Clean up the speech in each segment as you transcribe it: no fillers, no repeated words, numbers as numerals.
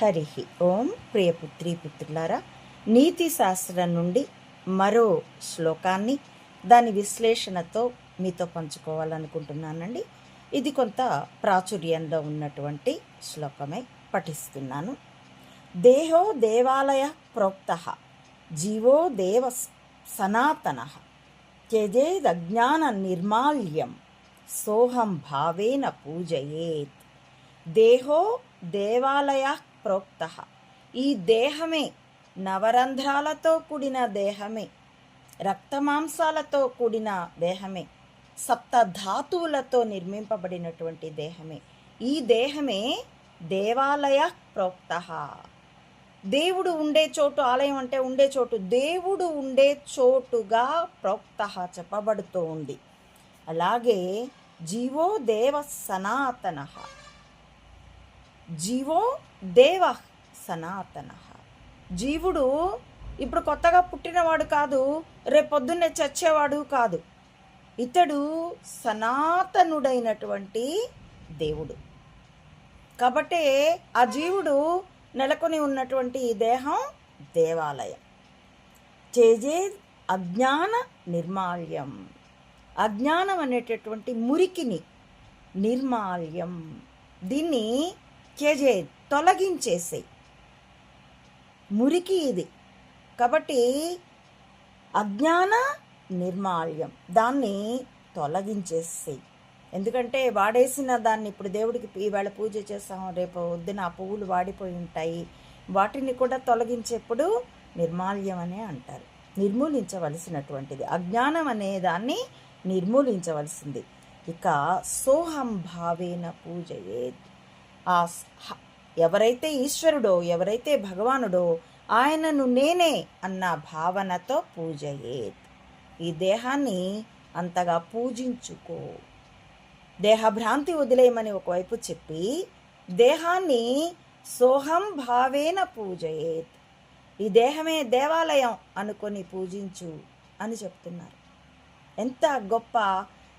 హరి ఓం. ప్రియపుత్రి పుత్రులారా, నీతి శాస్త్రం నుండి మరో శ్లోకాన్ని దాని విశ్లేషణతో మీతో పంచుకోవాలనుకుంటున్నానండి. ఇది కొంత ప్రాచుర్యంలో ఉన్నటువంటి శ్లోకమే పఠిస్తున్నాను. దేహో దేవాలయ ప్రోక్త జీవో దేవ సనాతన త్యజేదజ్ఞాన నిర్మాల్యం సోహం భావేన పూజయేత్. దేహో దేవాలయ ప్రోక్త, ఈ దేహమే నవరంధ్రాలతో కూడిన దేహమే, రక్తమాంసాలతో కూడిన దేహమే, సప్తధాతువులతో నిర్మింపబడినటువంటి దేహమే. ఈ దేహమే దేవాలయ ప్రోక్త. దేవుడు ఉండే చోటు, ఆలయం అంటే ఉండే చోటు, దేవుడు ఉండే చోటుగా ప్రోక్త చెప్పబడుతూ ఉంది. అలాగే జీవో దేవ సనాతన, జీవో దేవ సనాతన. జీవుడు ఇప్పుడు కొత్తగా పుట్టినవాడు కాదు, రేపొద్దున్నే చచ్చేవాడు కాదు. ఇతడు సనాతనుడైనటువంటి దేవుడు. కాబట్టి ఆ జీవుడు నెలకొని ఉన్నటువంటి ఈ దేహం దేవాలయం. చేజే అజ్ఞాన నిర్మాల్యం, అజ్ఞానం అనేటటువంటి మురికిని నిర్మాల్యం, దీన్ని చేజే తొలగించేసే మురికి ఇది. కాబట్టి అజ్ఞాన నిర్మాల్యం, దాన్ని తొలగించేసేయి. ఎందుకంటే వాడేసిన దాన్ని ఇప్పుడు దేవుడికి ఈవేళ పూజ చేస్తాం, రేపు వద్దున ఆ పువ్వులు వాడిపోయి ఉంటాయి, వాటిని కూడా తొలగించేప్పుడు నిర్మాల్యం అనే అంటారు. నిర్మూలించవలసినటువంటిది అజ్ఞానం అనే దాన్ని నిర్మూలించవలసింది. ఇక సోహం భావేన పూజయేత్. ఎవరైతే ఈశ్వరుడో, ఎవరైతే భగవానుడో, ఆయనను నేనే అన్న భావనతో పూజయేత్. ఈ దేహాన్ని అంతగా పూజించుకో. దేహభ్రాంతి వదిలేయమని ఒకవైపు చెప్పి, దేహాన్ని సోహం భావేన పూజయేత్, ఈ దేహమే దేవాలయం అనుకొని పూజించు అని చెప్తున్నారు. ఎంత గొప్ప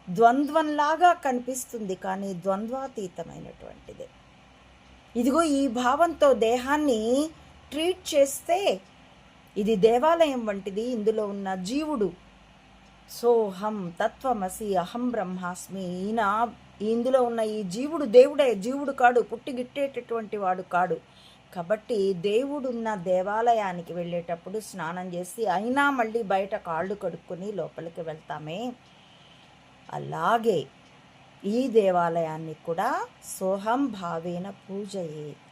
ద్వంద్వంలాగా కనిపిస్తుంది, కానీ ద్వంద్వాతీతమైనటువంటిదే. ఇదిగో ఈ భావంతో దేహాన్ని ట్రీట్ చేస్తే ఇది దేవాలయం వంటిది. ఇందులో ఉన్న జీవుడు సోహం తత్వమసి అహం బ్రహ్మాస్మి, ఇందులో ఉన్న ఈ జీవుడు దేవుడే, జీవుడు కాడు, పుట్టిగిట్టేటటువంటి వాడు కాడు. కాబట్టి దేవుడున్న దేవాలయానికి వెళ్ళేటప్పుడు స్నానం చేసి అయినా మళ్ళీ బయట కాళ్ళు కడుక్కొని లోపలికి వెళ్తామే, అలాగే ఈ దేవాలయాన్ని కూడా సోహం భావేన పూజయే